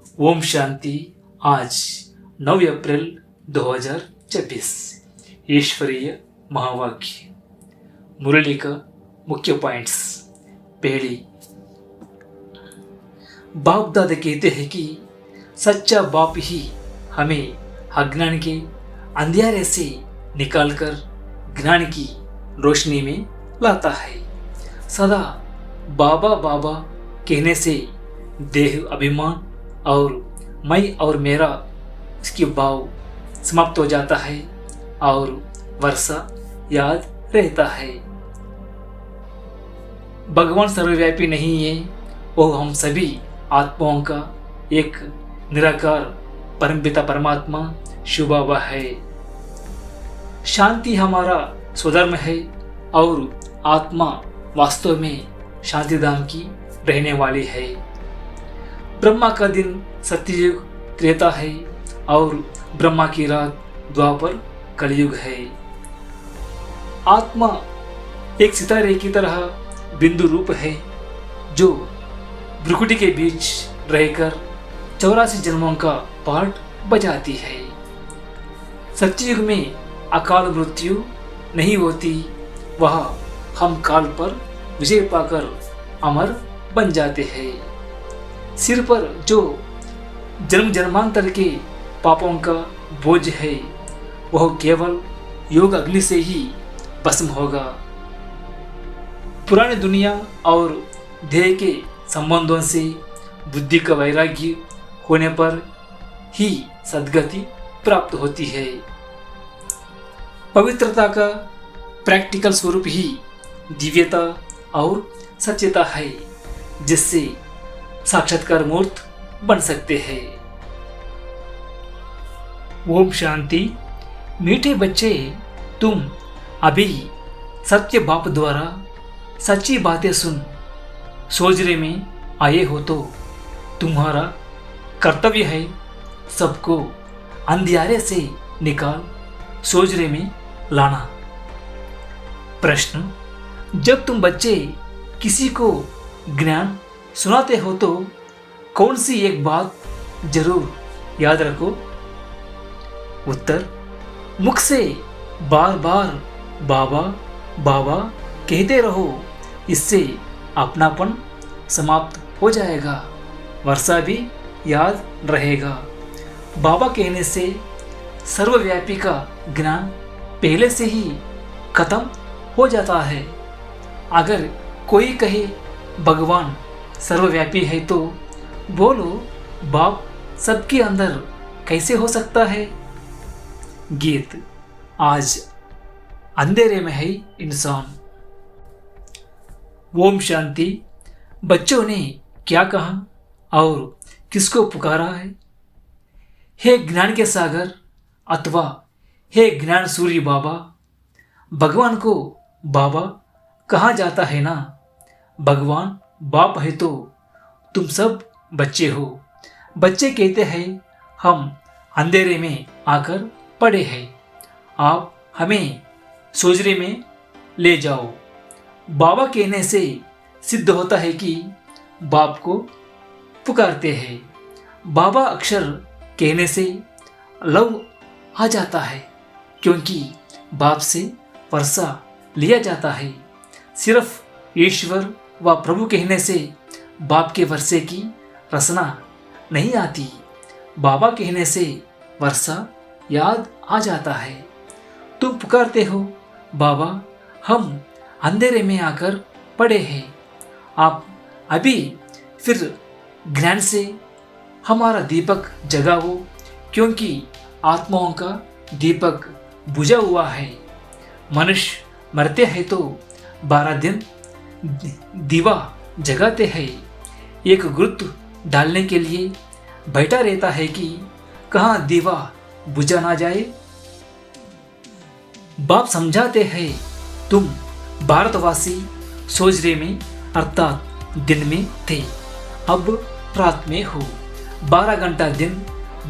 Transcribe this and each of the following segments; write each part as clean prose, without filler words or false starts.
ओम शांति। आज 9 अप्रैल 2024 ईश्वरीय महावाक्य। मुरली का मुख्य पॉइंट्स। पहली, बाप दादा कहते हैं कि सच्चा बाप ही हमें अज्ञान के अंधियारे से निकालकर ज्ञान की रोशनी में लाता है। सदा बाबा बाबा कहने से देह अभिमान और मैं और मेरा इसकी भाव समाप्त हो जाता है और वर्षा याद रहता है। भगवान सर्वव्यापी नहीं है, वो हम सभी आत्माओं का एक निराकार परमपिता परमात्मा शिव बाबा है। शांति हमारा स्वधर्म है और आत्मा वास्तव में शांतिधाम की रहने वाली है। ब्रह्मा का दिन सत्ययुग त्रेता है और ब्रह्मा की रात द्वापर कलयुग है। आत्मा एक सितारे की तरह बिंदु रूप है जो भ्रुकुटी के बीच रहकर 84 जन्मों का पाठ बजाती है। सत्ययुग में अकाल मृत्यु नहीं होती, वह हम काल पर विजय पाकर अमर बन जाते हैं। सिर पर जो जन्म जन्मांतर के पापों का बोझ है वह केवल योग अग्नि से ही भस्म होगा। पुरानी दुनिया और देह के संबंधों से बुद्धि का वैराग्य होने पर ही सद्गति प्राप्त होती है। पवित्रता का प्रैक्टिकल स्वरूप ही दिव्यता और सच्चता है, जिससे साक्षात्कार मूर्त बन सकते हैं। ओम शांति। मीठे बच्चे, तुम अभी सत्य बाप द्वारा सच्ची बातें सुन सोजरे में आए हो, तो तुम्हारा कर्तव्य है सबको अंधियारे से निकाल सोजरे में लाना। प्रश्न, जब तुम बच्चे किसी को ज्ञान सुनाते हो तो कौन सी एक बात जरूर याद रखो? उत्तर, मुख से बार बार बाबा बाबा कहते रहो, इससे अपनापन समाप्त हो जाएगा, वर्षा भी याद रहेगा। बाबा कहने से सर्वव्यापी का ज्ञान पहले से ही खत्म हो जाता है। अगर कोई कहे भगवान सर्वव्यापी है तो बोलो, बाप सबके अंदर कैसे हो सकता है? गीत। आज अंधेरे में है इंसान। ओम शांति। बच्चों ने क्या कहा और किसको पुकारा है? हे ज्ञान के सागर अथवा हे ज्ञान सूर्य बाबा। भगवान को बाबा कहा जाता है ना। भगवान बाप है तो तुम सब बच्चे हो। बच्चे कहते हैं हम अंधेरे में आकर पड़े हैं, आप हमें सोजरे में ले जाओ। बाबा कहने से सिद्ध होता है कि बाप को पुकारते हैं। बाबा अक्षर कहने से लव आ जाता है, क्योंकि बाप से वर्षा लिया जाता है। सिर्फ ईश्वर व प्रभु कहने से बाप के वर्षे की रसना नहीं आती। बाबा कहने से वर्षा याद आ जाता है। तुम पुकारते हो, बाबा हम अंधेरे में आकर पड़े हैं, आप अभी फिर ज्ञान से हमारा दीपक जगाओ, क्योंकि आत्माओं का दीपक बुझा हुआ है। मनुष्य मरते हैं तो 12 दिन दीवा जगाते हैं। एक गुरुत्व डालने के लिए बैठा रहता है कि कहाँ दीवा बुझा ना जाए। बाप समझाते हैं, तुम भारतवासी सोजरे में अर्थात दिन में थे, अब रात में हो। 12 घंटा दिन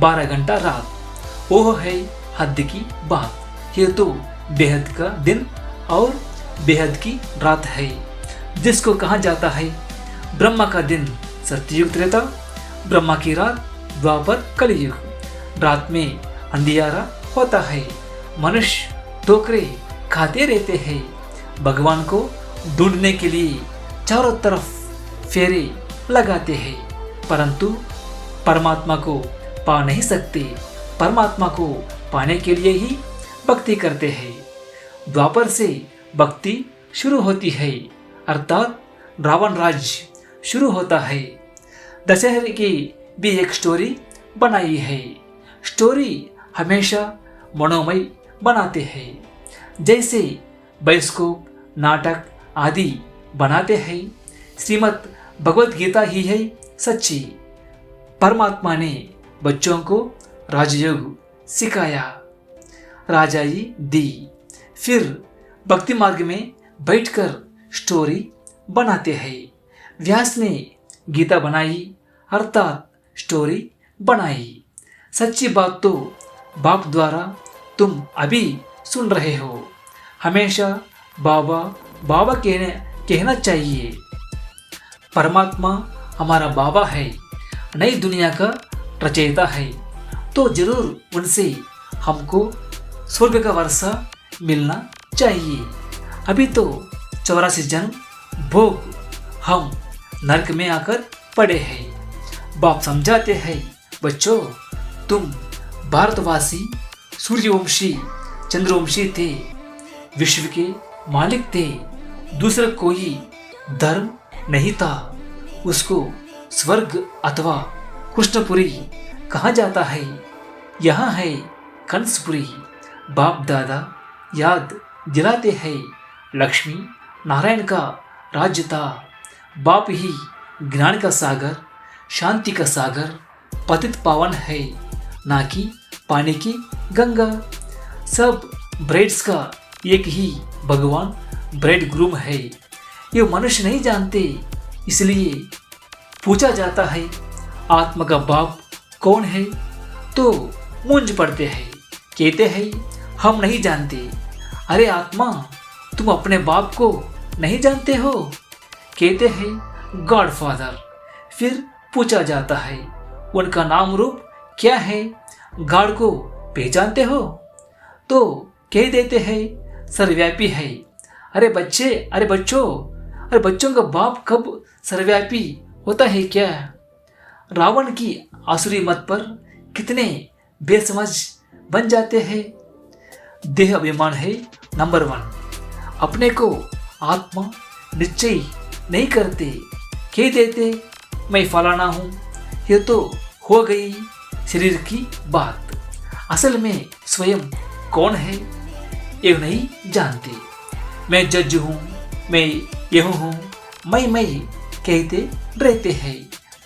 12 घंटा रात, वो है हद की बात। ये तो बेहद का दिन और बेहद की रात है, जिसको कहा जाता है ब्रह्मा का दिन सत्ययुग त्रेता, ब्रह्मा की रात द्वापर कलयुग। रात में अंधियारा होता है, मनुष्य ठोकरे खाते रहते हैं, भगवान को ढूंढने के लिए चारों तरफ फेरे लगाते हैं, परंतु परमात्मा को पा नहीं सकते। परमात्मा को पाने के लिए ही भक्ति करते हैं। द्वापर से भक्ति शुरू होती है, अर्थात रावण राज्य शुरू होता है। दशहरे की भी एक स्टोरी बनाई है। स्टोरी हमेशा मनोमय बनाते हैं। जैसे बायोस्कोप, नाटक आदि बनाते हैं, श्रीमद् भगवत गीता ही है सच्ची। परमात्मा ने बच्चों को राजयोग सिखाया, राजाई दी, फिर भक्ति मार्ग में बैठकर स्टोरी बनाते हैं। व्यास ने गीता बनाई, अर्थात स्टोरी बनाई। सच्ची बात तो बाप द्वारा तुम अभी सुन रहे हो। हमेशा बाबा बाबा कहना चाहिए। परमात्मा हमारा बाबा है, नई दुनिया का रचयिता है, तो जरूर उनसे हमको स्वर्ग का वर्षा मिलना चाहिए। अभी तो 84 जन्म भोग हम नरक में आकर पड़े हैं। बाप समझाते हैं, बच्चों तुम भारतवासी सूर्यवंशी चंद्रवंशी थे, विश्व के मालिक थे, दूसरा कोई धर्म नहीं था। उसको स्वर्ग अथवा कृष्णपुरी कहा जाता है। यहाँ है कंसपुरी। बाप दादा याद दिलाते हैं, लक्ष्मी नारायण का राज्य था। बाप ही ज्ञान का सागर, शांति का सागर, पतित पावन है, ना कि पानी की गंगा। सब ब्राइड्स का एक ही भगवान ब्राइड ग्रूम है। ये मनुष्य नहीं जानते, इसलिए पूछा जाता है आत्मा का बाप कौन है, तो मूंझ पड़ते हैं, कहते हैं हम नहीं जानते। अरे आत्मा, तुम अपने बाप को नहीं जानते हो, कहते हैं गॉड फादर। फिर पूछा जाता है उनका नाम रूप क्या है, गॉड को पहचानते हो, तो कह देते हैं सर्वव्यापी है। अरे बच्चों, अरे बच्चों का बाप कब सर्वव्यापी होता है क्या? रावण की आसुरी मत पर कितने बेसमझ बन जाते हैं। देह अभिमान है नंबर 1। अपने को आत्मा निश्चय नहीं करते, कह देते मैं फलाना हूँ। ये तो हो गई शरीर की बात। असल में स्वयं कौन है ये नहीं जानते। मैं जज हूँ, मैं यह हूँ, मैं कहते रहते हैं,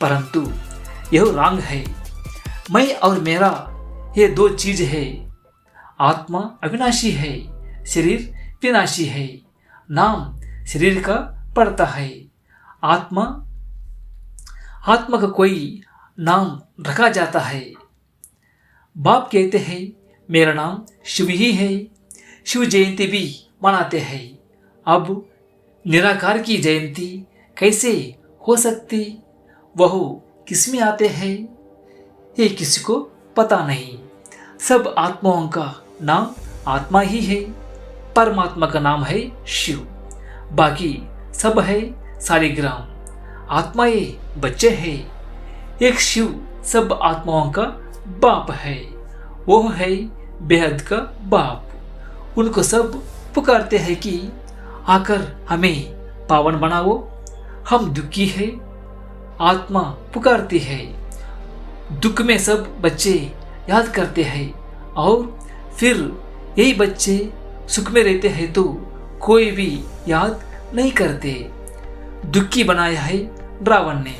परंतु यह रंग है। मैं और मेरा ये दो चीज है। आत्मा अविनाशी है, शरीर विनाशी है। नाम शरीर का पड़ता है, आत्मा का कोई नाम रखा जाता है। बाप कहते हैं मेरा नाम शिव ही है। शिव जयंती भी मनाते हैं। अब निराकार की जयंती कैसे हो सकती? वह किस में आते हैं ये किसी को पता नहीं। सब आत्माओं का नाम आत्मा ही है। परमात्मा का नाम है शिव, बाकी सब है सालिग्राम। आत्मा ये बच्चे हैं। एक शिव सब आत्माओं का बाप है, वो है बेहद का बाप। उनको सब पुकारते हैं कि आकर हमें पावन बनाओ, हम दुखी है। आत्मा पुकारती है। दुख में सब बच्चे याद करते हैं, और फिर यही बच्चे सुख में रहते हैं तो कोई भी याद नहीं करते। दुखी बनाया है रावण ने।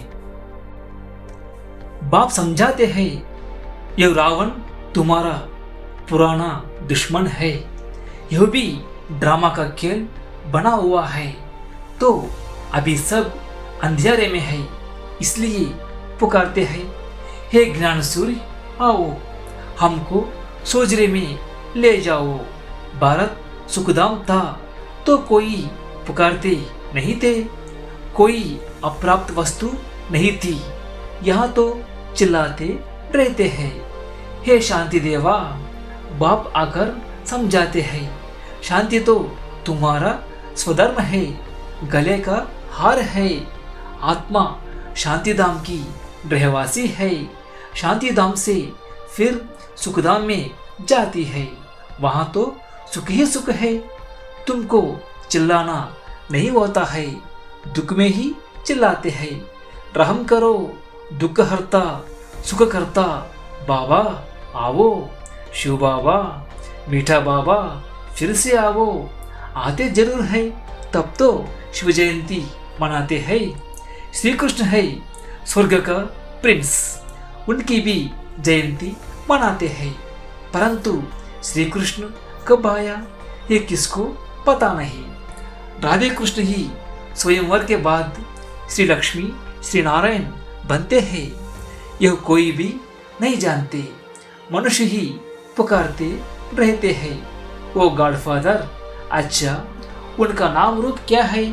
बाप समझाते हैं यह रावण तुम्हारा पुराना दुश्मन है, यह भी ड्रामा का खेल बना हुआ है। तो अभी सब अंधेरे में है, इसलिए पुकारते हैं हे ज्ञान सूर्य आओ, हमको सोजरे में ले जाओ। भारत सुखधाम था तो कोई पुकारते नहीं थे, कोई अप्राप्त वस्तु नहीं थी। यहाँ तो चिल्लाते रहते हैं। हे शांति देवा, बाप आकर समझाते हैं, शांति तो तुम्हारा स्वधर्म है, गले का हार है। आत्मा शांतिधाम की रहवासी है, शांतिधाम से फिर सुखधाम में जाती है, वहां तो सुख ही सुख है। तुमको चिल्लाना नहीं होता है, दुख में ही चिल्लाते हैं। रहम करो दुख हरता सुख करता, बाबा आवो, शिव बाबा मीठा बाबा फिर से आवो। आते जरूर है, तब तो शिव जयंती मनाते हैं। श्री कृष्ण है स्वर्ग का प्रिंस, उनकी भी जयंती मनाते हैं। परंतु श्री कृष्ण कब आया ये किसको पता नहीं। राधे कृष्ण ही स्वयंवर के बाद श्री लक्ष्मी श्री नारायण बनते हैं, यह कोई भी नहीं जानते। मनुष्य ही पुकारते रहते हैं, वो गॉडफादर। अच्छा, उनका नाम रूप क्या है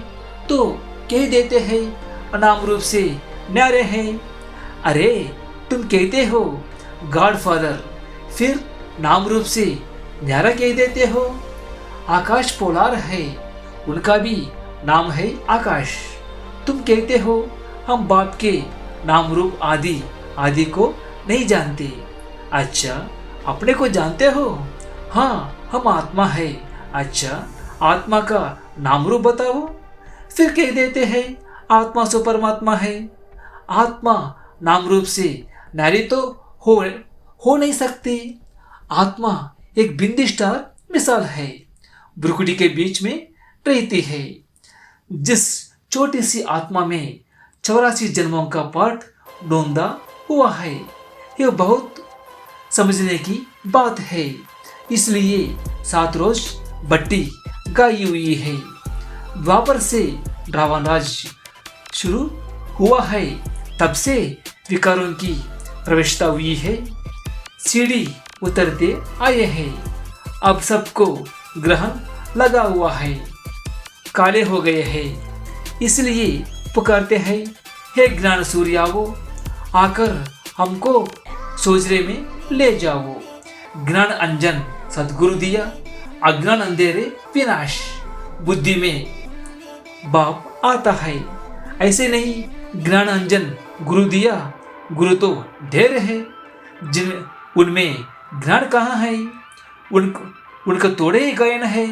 तो कह देते हैं नाम रूप से न्यारे हैं। अरे तुम कहते हो गॉडफादर, फिर नाम रूप से न्यारा कह देते हो। आकाश पोलार है, उनका भी नाम है आकाश। तुम कहते हो हम बाप के नाम रूप आदि आदि को नहीं जानते। अच्छा, अपने को जानते हो? हाँ, हम आत्मा है। अच्छा, आत्मा का नाम रूप बताओ। फिर कह देते हैं आत्मा सो परमात्मा है। आत्मा नाम रूप से नारी तो हो नहीं सकती। आत्मा एक बिंदी स्टार मिसाल है, भ्रुकुटी के बीच में रहती है। जिस छोटी सी आत्मा में 84 जन्मों का पाठ ढूंढा हुआ है, यह बहुत समझने की बात है। इसलिए 7 रोज बट्टी गाई हुई है। द्वापर से रावण राज शुरू हुआ है, तब से विकारों की प्रवेशता हुई है। सीढ़ी उतरते आए हैं, अब सबको ग्रहण लगा हुआ है। काले हो गए हैं, इसलिए पुकारते हैं हे ज्ञान सूर्यावो, आकर हमको सोजरे में ले जाओ। ज्ञान अंजन सद्गुरु दिया, अज्ञान अंधेरे विनाश। बुद्धि में बाप आता है, ऐसे नहीं ज्ञान अंजन गुरु दिया। गुरु तो ढेर है, जिन उनमें ज्ञान कहाँ है? उनका तोड़े ही गायन है।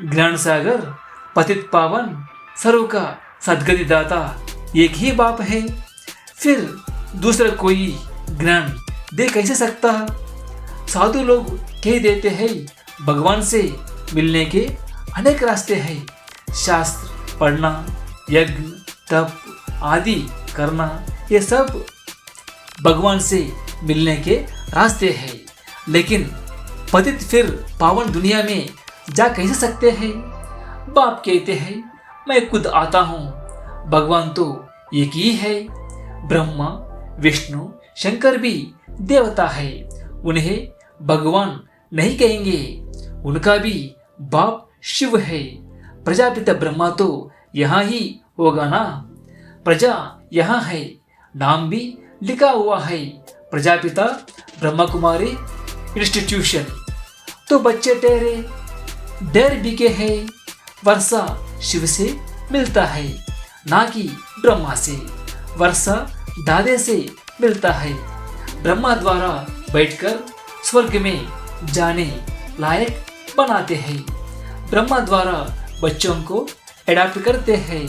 ज्ञान सागर पतित पावन सर्व का सदगति दाता एक ही बाप है। फिर दूसरा कोई ज्ञान दे कैसे सकता? साधु लोग कह देते हैं भगवान से मिलने के अनेक रास्ते हैं। शास्त्र पढ़ना, यज्ञ तप आदि करना, ये सब भगवान से मिलने के रास्ते हैं। लेकिन पतित फिर पावन दुनिया में जा कैसे सकते हैं? बाप कहते हैं मैं खुद आता हूँ। भगवान तो एक ही है। ब्रह्मा विष्णु शंकर भी देवता है, उन्हें भगवान नहीं कहेंगे। उनका भी बाप शिव है। प्रजापिता ब्रह्मा तो यहाँ ही होगा ना। प्रजा यहाँ है, नाम भी लिखा हुआ है, प्रजापिता ब्रह्मा कुमारी इंस्टीट्यूशन। तो बच्चे तेरे डेर बिके है, वर्षा शिव से मिलता है ना कि ब्रह्मा से। वर्षा दादे से मिलता है। ब्रह्मा द्वारा बैठकर स्वर्ग में जाने लायक बनाते हैं। ब्रह्मा द्वारा बच्चों को एडाप्ट करते हैं।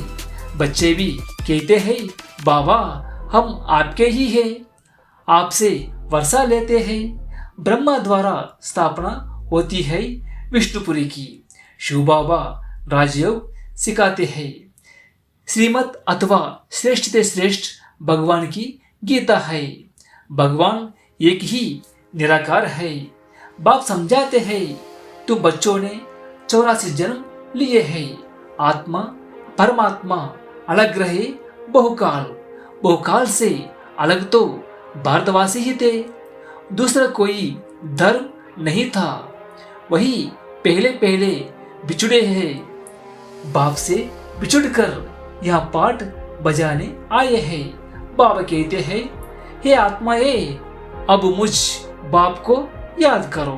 बच्चे भी कहते हैं बाबा हम आपके ही हैं, आपसे वर्षा लेते हैं। ब्रह्मा द्वारा स्थापना होती है विष्णुपुरी की। शिव बाबा राजयोग सिखाते हैं। श्रीमत अथवा श्रेष्ठ से श्रेष्ठ भगवान की गीता है। भगवान एक ही निराकार है। बाप समझाते हैं तुम बच्चों ने 84 जन्म लिए हैं। आत्मा परमात्मा अलग रहे बहुकाल। बहुकाल से अलग तो भारतवासी ही थे, दूसरा कोई धर्म नहीं था। वही पहले पहले बिछुड़े हैं। बाप से बिछुड़ कर यहाँ पाठ बजाने आए हैं। बाबा कहते हैं हे आत्माएं, अब मुझ बाप को याद करो।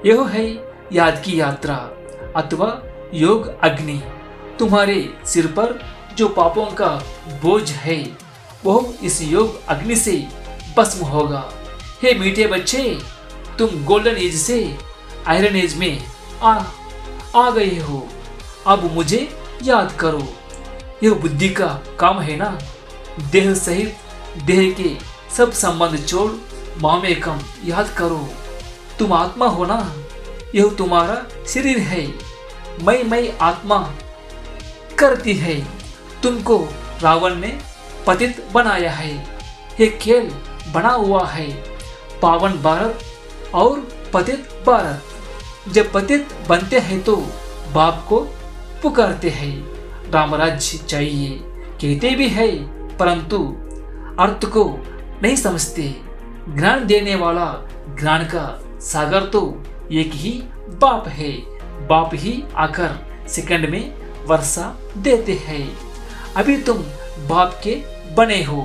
यह है याद की यात्रा अथवा योग अग्नि। तुम्हारे सिर पर जो पापों का बोझ है वह इस योग अग्नि से भस्म होगा। हे मीठे बच्चे, तुम गोल्डन एज से आयरन एज में आ गए हो। अब मुझे याद करो। यह बुद्धि का काम है ना। देह सहित देह के सब संबंध छोड़ मामेकम याद करो। तुम आत्मा हो ना। यह तुम्हारा शरीर है। मैं आत्मा करती है। तुमको रावण ने पतित बनाया है। यह खेल बना हुआ है। पावन भारत और पतित भारत। जब पतित बनते हैं तो बाप को पुकारते हैं। रामराज्य चाहिए कहते भी है, परंतु अर्थ को नहीं समझते। ज्ञान देने वाला ज्ञान का सागर तो एक ही बाप है। बाप ही आकर सेकंड में वर्षा देते हैं। अभी तुम बाप के बने हो।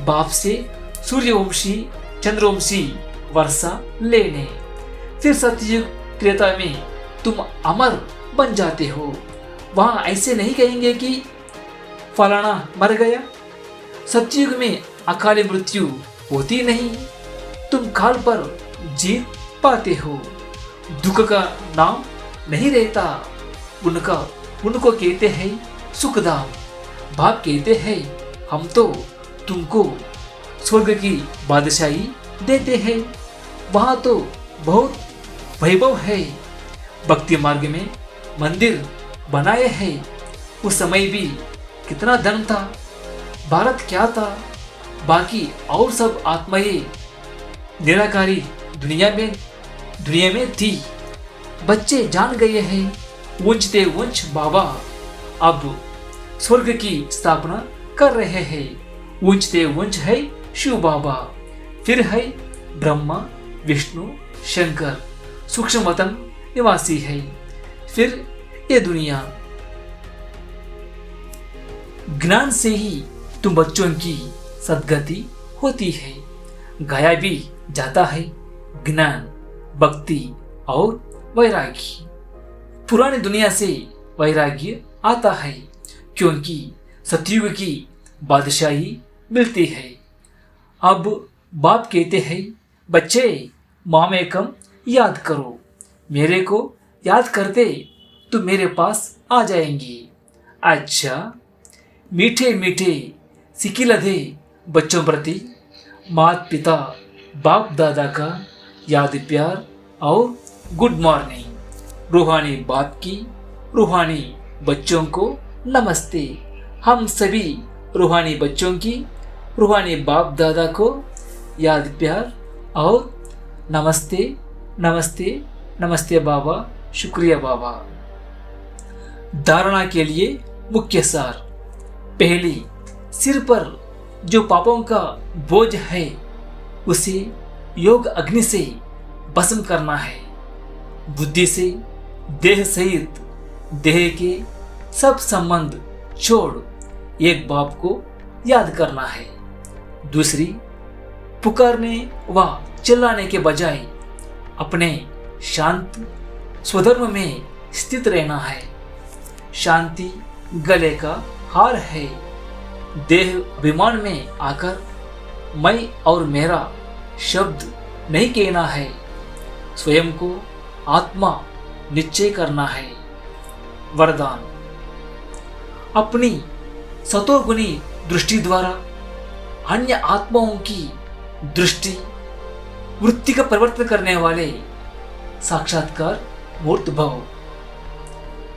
बाप से सूर्यवंशी चंद्रवंशी वर्षा लेने। फिर सतयुग त्रेता में तुम अमर बन जाते हो। वहां ऐसे नहीं कहेंगे कि फलाना मर गया। सतयुग में अकाली मृत्यु होती नहीं। तुम काल पर जीत पाते हो। दुख का नाम नहीं रहता। उनको कहते हैं सुखधाम। बाप कहते हैं हम तो तुमको स्वर्ग की बादशाही देते हैं। वहां तो बहुत वैभव है। भक्ति मार्ग में मंदिर बनाए हैं। उस समय भी कितना धन था। भारत क्या था। बाकी और सब आत्माएं निराकारी दुनिया में थी। बच्चे जान गए हैं। ऊंचते ऊंच बाबा अब स्वर्ग की स्थापना कर रहे हैं। ऊंचते ऊंच है शिव बाबा। फिर है ब्रह्मा विष्णु शंकर सूक्ष्मतम निवासी है। फिर ये दुनिया। ज्ञान से ही तुम बच्चों की सद्गति होती है। गाया भी जाता है ज्ञान भक्ति और वैराग्य। पुरानी दुनिया से वैराग्य आता है क्योंकि सतयुग की बादशाही मिलती है। अब बाप कहते हैं बच्चे मामेकम याद करो। मेरे को याद करते तो मेरे पास आ जाएंगे। अच्छा, मीठे मीठे सिकिलधे बच्चों प्रति माता पिता बाप दादा का याद प्यार और गुड मॉर्निंग। रूहानी बाप की रूहानी बच्चों को नमस्ते। हम सभी रूहानी बच्चों की रूहानी बाप दादा को याद प्यार और नमस्ते नमस्ते नमस्ते बाबा, शुक्रिया बाबा। धारणा के लिए मुख्य सार। पहली, सिर पर जो पापों का बोझ है उसे योग अग्नि से भस्म करना है। बुद्धि से देह सहित देह के सब संबंध छोड़ एक बाप को याद करना है। दूसरी, पुकारने व चिल्लाने के बजाय अपने शांत स्वधर्म में स्थित रहना है। शांति गले का हार है। देह विमान में आकर मैं और मेरा शब्द नहीं कहना है। स्वयं को आत्मा निश्चय करना है। वरदान, अपनी सतोगुणी दृष्टि द्वारा अन्य आत्माओं की दृष्टि वृत्ति का परिवर्तन करने वाले साक्षात्कार मूर्त भव।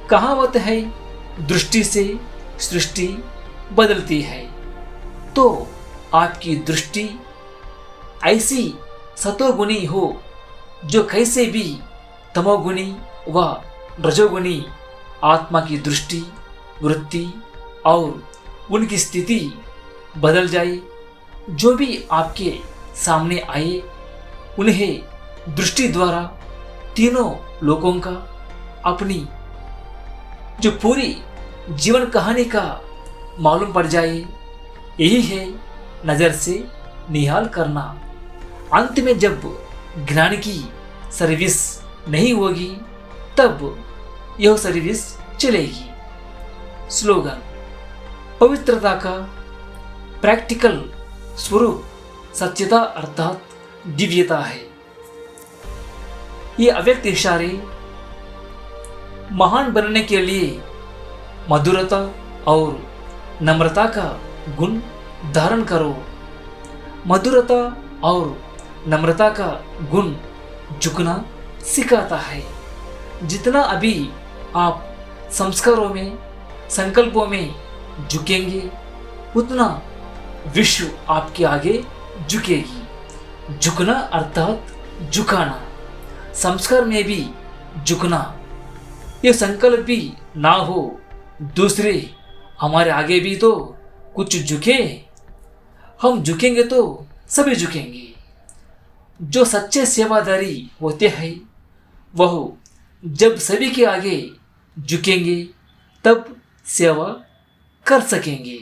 कहावत है दृष्टि से सृष्टि बदलती है। तो आपकी दृष्टि ऐसी सतोगुणी हो जो कैसे भी तमोगुणी व रजोगुणी आत्मा की दृष्टि वृत्ति और उनकी स्थिति बदल जाए। जो भी आपके सामने आए उन्हें दृष्टि द्वारा तीनों लोगों का अपनी जो पूरी जीवन कहानी का मालूम पड़ जाए। यही है नजर से निहाल करना। अंत में जब ज्ञान की सर्विस नहीं होगी तब यह सर्विस चलेगी। स्लोगन: पवित्रता का प्रैक्टिकल स्वरूप सत्यता अर्थात दिव्यता है। ये अव्यक्त इशारे महान बनने के लिए मधुरता और नम्रता का गुण धारण करो। मधुरता और नम्रता का गुण झुकना सिखाता है। जितना अभी आप संस्कारों में, संकल्पों में झुकेंगे उतना विश्व आपके आगे झुकेगी। झुकना अर्थात झुकाना, संस्कार में भी झुकना। ये संकल्प भी ना हो दूसरे हमारे आगे भी तो कुछ झुके, हम झुकेंगे तो सभी झुकेंगे। जो सच्चे सेवादारी होते हैं वह जब सभी के आगे झुकेंगे तब सेवा कर सकेंगे।